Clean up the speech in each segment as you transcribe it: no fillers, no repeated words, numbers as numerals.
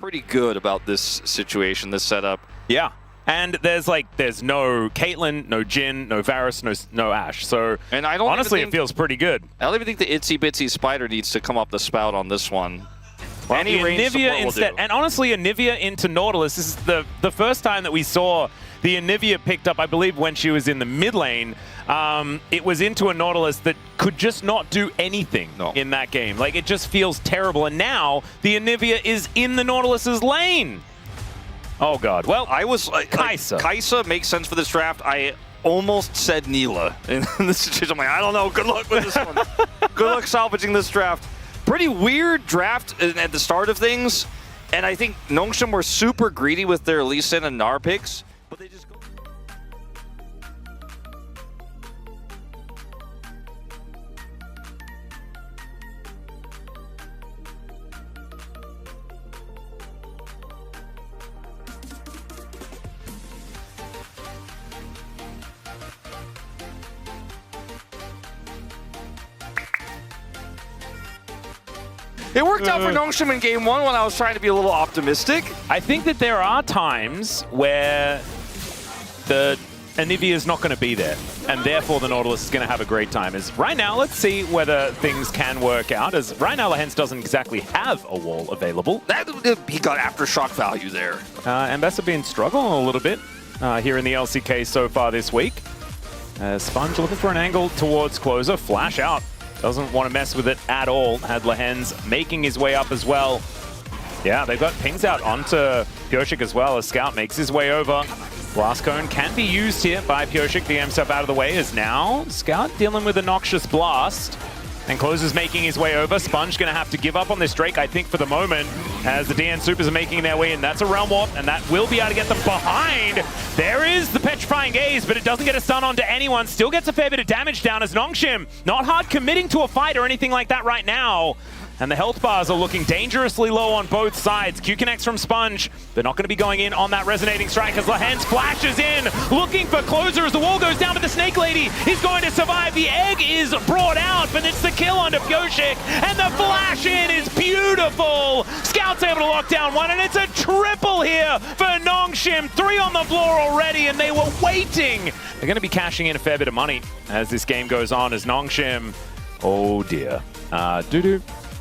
pretty good about this situation, this setup. Yeah. And there's no Caitlyn, no Jhin, no Varus, no Ashe. So and I don't honestly, it feels pretty good. I don't even think the itsy bitsy spider needs to come up the spout on this one. Well, any Anivia instead, and honestly, Anivia into Nautilus. This is the first time that we saw the Anivia picked up, I believe, when she was in the mid lane. It was into a Nautilus that could just not do anything in that game. Like, it just feels terrible. And now the Anivia is in the Nautilus's lane. Oh god. Well, I was Kai'Sa. Kai'Sa makes sense for this draft. I almost said Neela in this situation. I'm like, I don't know. Good luck with this one. Good luck salvaging this draft. Pretty weird draft at the start of things, and I think Nongshim were super greedy with their Lee Sin and Gnar picks, but they just go. It worked out for Nongshim in game one when I was trying to be a little optimistic. I think that there are times where the Anivia is not going to be there, and therefore the Nautilus is going to have a great time. As right now, let's see whether things can work out, as right now Lehens doesn't exactly have a wall available. He got aftershock value there. Ambessa been struggling a little bit here in the LCK so far this week. Sponge looking for an angle towards Closer, flash out. Doesn't want to mess with it at all. Had Lehens making his way up as well. Yeah, they've got pings out onto Pyosik as well as Scout makes his way over. Blast Cone can be used here by Pyosik. The himself out of the way is now Scout dealing with a Noxious Blast. And Closer's making his way over. Sponge going to have to give up on this Drake, I think, for the moment, as the DN Supers are making their way in. That's a Realm Warp, and that will be able to get them behind. There is the Petrifying Gaze, but it doesn't get a stun onto anyone. Still gets a fair bit of damage down as Nongshim not hard committing to a fight or anything like that right now. And the health bars are looking dangerously low on both sides. Q connects from Sponge. They're not going to be going in on that resonating strike as Lehens flashes in, looking for Closer as the wall goes down, but the Snake Lady is going to survive. The egg is brought out, but it's the kill onto Pyosik, and the flash in is beautiful. Scout's able to lock down one, and it's a triple here for Nongshim. 3 on the floor already, and they were waiting. They're going to be cashing in a fair bit of money as this game goes on, as Nongshim, oh dear. Dudu,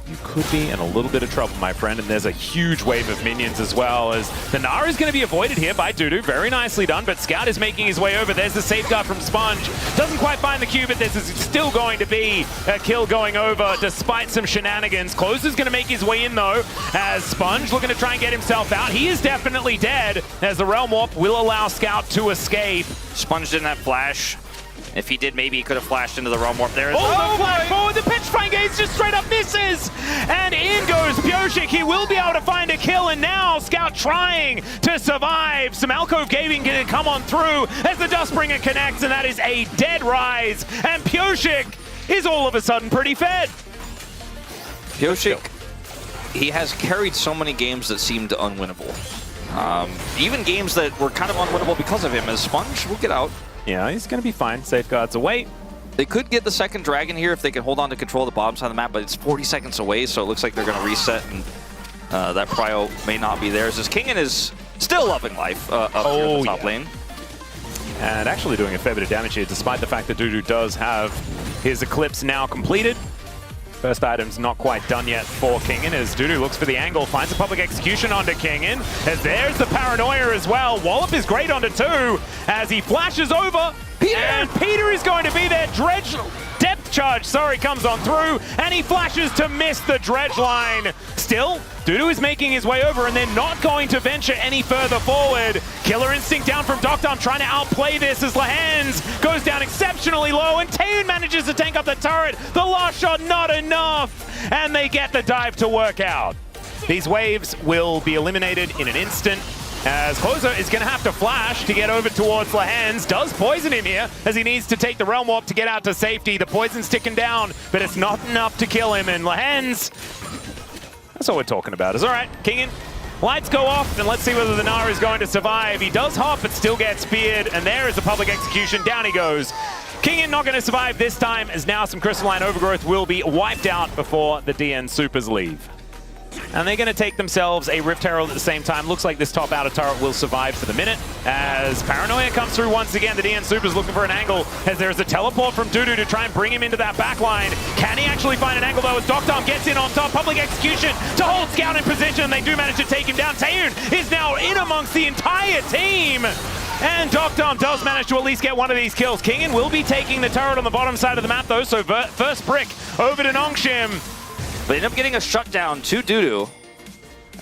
you could be in a little bit of trouble, my friend, and there's a huge wave of minions as well, as the Gnar is going to be avoided here by Dudu. Very nicely done, but Scout is making his way over. There's the safeguard from Sponge. Doesn't quite find the Q, but this is still going to be a kill going over despite some shenanigans. Closer's going to make his way in, though, as Sponge looking to try and get himself out. He is definitely dead, as the Realm Warp will allow Scout to escape. Sponge didn't have flash. If he did, maybe he could have flashed into the Realm Warp there. The flash forward, the Petrifying Gaze just straight up misses! And in goes Pyosik. He will be able to find a kill, and now Scout trying to survive. Some Alcove Gaming going to come on through as the Dustbringer connects, and that is a dead rise. And Pyosik is all of a sudden pretty fed. Pyosik, he has carried so many games that seemed unwinnable. Even games that were kind of unwinnable because of him, as Sponge will get out. Yeah, he's going to be fine. Safeguards away. They could get the second dragon here if they can hold on to control of the bottom side of the map, but it's 40 seconds away, so it looks like they're going to reset, and that prio may not be theirs. As Kingen is still loving life up here in the top lane. And actually doing a fair bit of damage here, despite the fact that Dudu does have his Eclipse now completed. First item's not quite done yet for Kingen, as Dudu looks for the angle, finds a public execution onto Kingen, as there's the Paranoia as well. Wallop is great onto 2, as he flashes over, and Peter is going to be there. Dredge, depth charge, sorry, comes on through, and he flashes to miss the Dredge line. Still, Dudu is making his way over, and they're not going to venture any further forward. Killer Instinct down from Doctor, trying to outplay this as Lehens goes down exceptionally low, and Taeun manages to tank up the turret. The last shot, not enough, and they get the dive to work out. These waves will be eliminated in an instant, as Closer is going to have to flash to get over towards Lehens. Does poison him here, as he needs to take the Realm Warp to get out to safety. The poison's ticking down, but it's not enough to kill him, and Lehens, that's all we're talking about. Is all right, Kingen. Lights go off, and let's see whether the Gnar is going to survive. He does hop, but still gets speared, and there is the public execution. Down he goes. Kingen not going to survive this time, as now some Crystalline Overgrowth will be wiped out before the DN Supers leave. And they're going to take themselves a Rift Herald at the same time. Looks like this top outer turret will survive for the minute. As Paranoia comes through once again, the DN Super's looking for an angle as there's a teleport from Dudu to try and bring him into that back line. Can he actually find an angle though as Doctom gets in on top? Public execution to hold Scout in position. They do manage to take him down. Taeyoon is now in amongst the entire team. And Doctom does manage to at least get one of these kills. Kingen will be taking the turret on the bottom side of the map though, so first brick over to Nongshim. They end up getting a shutdown to Dudu.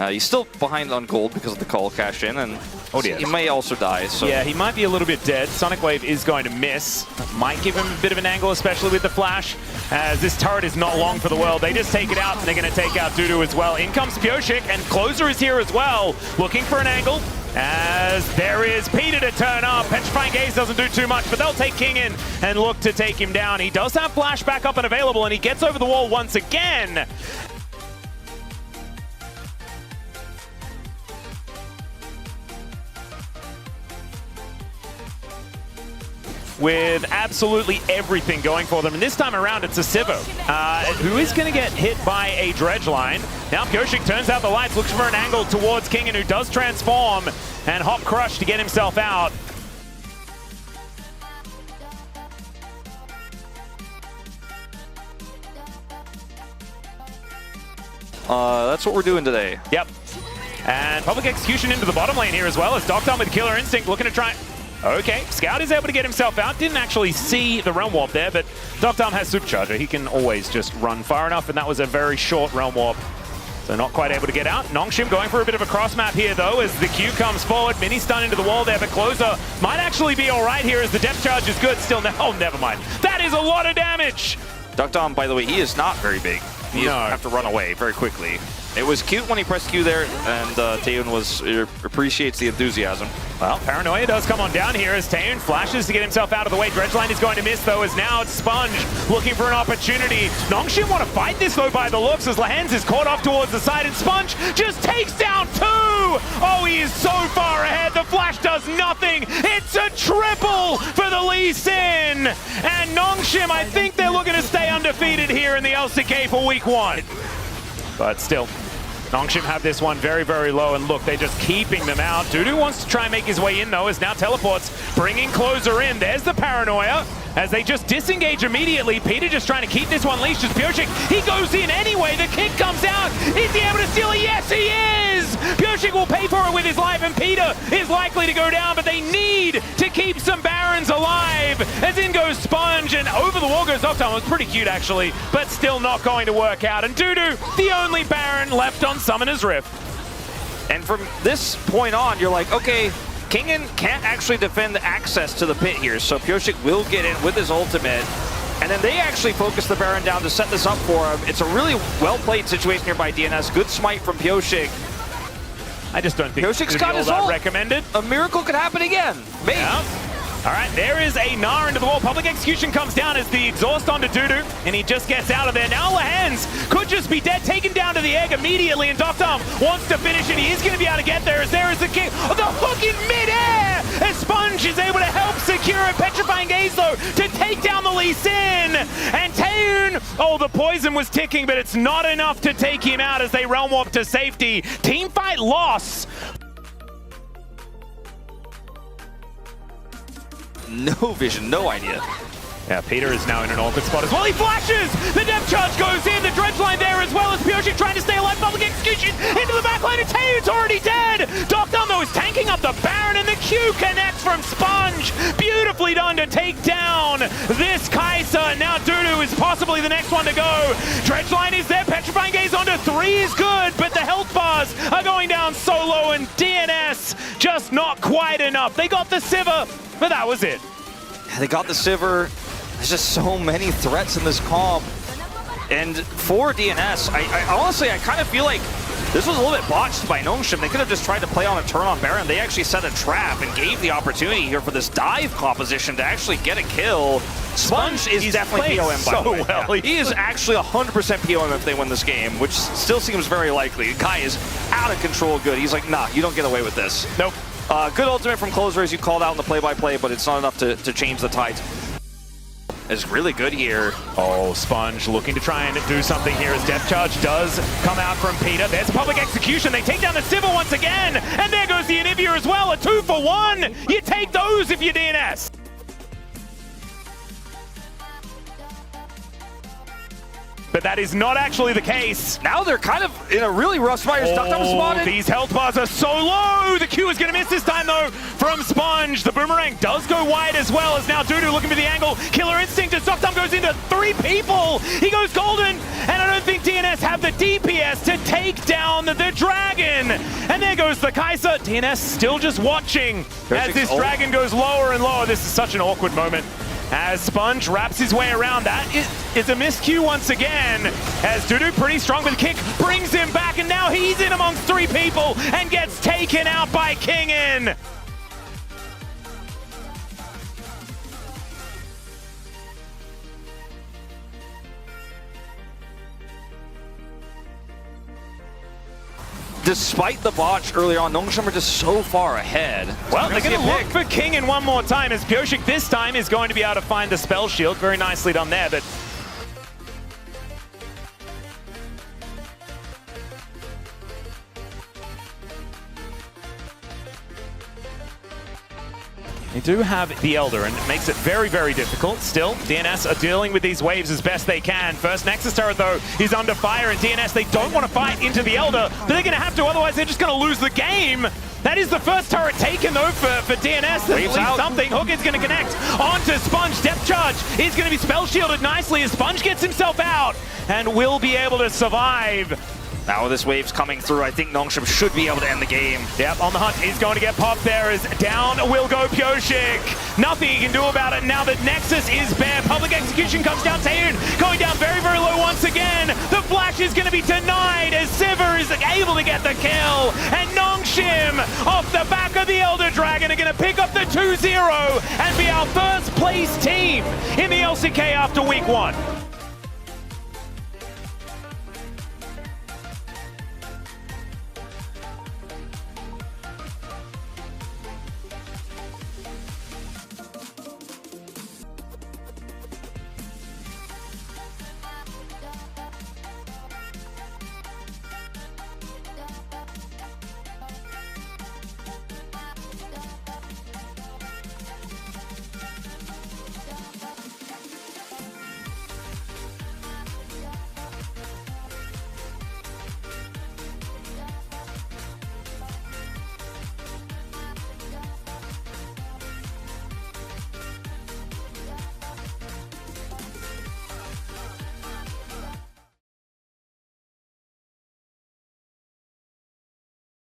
He's still behind on gold because of the call cash in, and he may also die. So. Yeah, he might be a little bit dead. Sonic Wave is going to miss. Might give him a bit of an angle, especially with the flash, as this turret is not long for the world. They just take it out, and they're going to take out Dudu as well. In comes Pyoshik, and Closer is here as well, looking for an angle. As there is Peter to turn up. Petrifying Gaze doesn't do too much, but they'll take King in and look to take him down. He does have flash back up and available, and he gets over the wall once again. With absolutely everything going for them. And this time around, it's a Sivo, who is going to get hit by a dredge line. Now Pyoshik turns out the lights, looks for an angle towards Kingen, who does transform and hop crush to get himself out. That's what we're doing today. Yep. And public execution into the bottom lane here as well, as Doctom with Killer Instinct looking to try... Okay, Scout is able to get himself out. Didn't actually see the Realm Warp there, but Doctom has Supercharger. He can always just run far enough, and that was a very short Realm Warp. So not quite able to get out. Nongshim going for a bit of a cross map here, though, as the Q comes forward. Mini stun into the wall there, but Closer might actually be all right here as the depth charge is good still. Oh, never mind. That is a lot of damage! Doctom, by the way, he is not very big. He have to run away very quickly. It was cute when he pressed Q there, and Taeyoon appreciates the enthusiasm. Well, Paranoia does come on down here as Taeyoon flashes to get himself out of the way. Dredgeline is going to miss, though, as now it's Sponge looking for an opportunity. Nongshim want to fight this, though, by the looks, as Lahens is caught off towards the side, and Sponge just takes down two! Oh, he is so far ahead. The flash does nothing. It's a triple for the Lee Sin! And Nongshim, I think they're looking to stay undefeated here in the LCK for week 1. But still, Nongshim have this one very, very low, and look, they're just keeping them out. Dudu wants to try and make his way in, though, as now teleports, bringing Closer in. There's the Paranoia, as they just disengage immediately. Peter just trying to keep this one leashed as Pyoshik. He goes in anyway. The kick comes out. Is he able to steal it? Yes, he is! Pyoshik will pay for it with his life, and Peter is likely to go down, but they need to keep some Barons alive. As in goes Sponge, and over the wall goes Doctom. It was pretty cute, actually, but still not going to work out. And Dudu, the only Baron left on Summoner's Rift. And from this point on, you're like, okay, Kingen can't actually defend the access to the pit here, so Pyoshik will get in with his ultimate. And then they actually focus the Baron down to set this up for him. It's a really well-played situation here by DNS. Good smite from Pyoshik. I just don't think Pyoshik's got his ult. Recommended. A miracle could happen again. Maybe. Yeah. All right, there is a Gnar into the wall. Public execution comes down as the exhaust onto Dudu, and he just gets out of there. Now Lahens could just be dead, taken down to the egg immediately, and Doctom wants to finish it. He is going to be able to get there, as there is the kick. Oh, the hook in midair! And Sponge is able to help secure it. Petrifying Gaze, though, to take down the Lee Sin. And Taeyoon, oh, the poison was ticking, but it's not enough to take him out as they realm warp to safety. Teamfight loss. No vision, no idea. Yeah, Peter is now in an awkward spot as well. He flashes! The depth charge goes in, the dredge line there as well as Pyoshik trying to stay alive. Public execution into the back line, and Taeyoon's already dead! Doctom, though, is tanking up the Baron, and the Q connects from Sponge. Beautifully done to take down this Kai'Sa. Now Dudu is possibly the next one to go. Dredge line is there, Petrifying Gaze onto 3 is good, but the health bars are going down so low, and DNS just not quite enough. They got the Sivir, but that was it. They got the Sivir. There's just so many threats in this comp. And for DNS, I honestly, I kind of feel like this was a little bit botched by Nongshim. They could have just tried to play on a turn on Baron. They actually set a trap and gave the opportunity here for this dive composition to actually get a kill. Sponge is definitely POM, by the way. Well. Yeah. He is actually 100% POM if they win this game, which still seems very likely. The guy is out of control good. He's like, nah, you don't get away with this. Nope. Good ultimate from Closer, as you called out in the play-by-play, but it's not enough to change the tides. is really good here. Oh, Sponge looking to try and do something here as Death Charge does come out from Peter. There's a public execution. They take down the Civil once again. And there goes the Anivia as well. A 2-for-1. You take those if you're DNS. But that is not actually the case. Now they're kind of in a really rough spot. You're stuck double spotted. These health bars are so low. The Q is going to miss this time, though, from Sponge. The boomerang does go wide as well, as now Dudu looking for the angle. Killer Instinct as Stockdom goes into 3 people. He goes golden, and I don't think DNS have the DPS to take down the dragon. And there goes the Kaiser. DNS still just watching as this dragon goes lower and lower. This is such an awkward moment. As Sponge wraps his way around, that is a missed Q once again. As Dudu, pretty strong with a kick, brings him back, and now he's in amongst 3 people and gets taken out by Kingin. Despite the botch earlier on, Nongshim are just so far ahead. Well, they're going to look for Kingin one more time, as Pyoshik this time is going to be able to find the spell shield. Very nicely done there, but they do have the Elder, and it makes it very, very difficult. Still, DNS are dealing with these waves as best they can. First Nexus turret, though, is under fire, and DNS, they don't want to fight into the Elder, but they're going to have to, otherwise they're just going to lose the game. That is the first turret taken, though, for DNS. At least something. Hook is going to connect onto Sponge. Depth Charge is going to be spell shielded nicely as Sponge gets himself out and will be able to survive. Now with this wave's coming through, I think Nongshim should be able to end the game. Yep, on the hunt, he's going to get popped there as down will go Pyoshik. Nothing he can do about it now that Nexus is bare. Public execution comes down. Taehoon going down very, very low once again. The flash is going to be denied as Sivir is able to get the kill. And Nongshim, off the back of the Elder Dragon, are going to pick up the 2-0 and be our first place team in the LCK after week 1.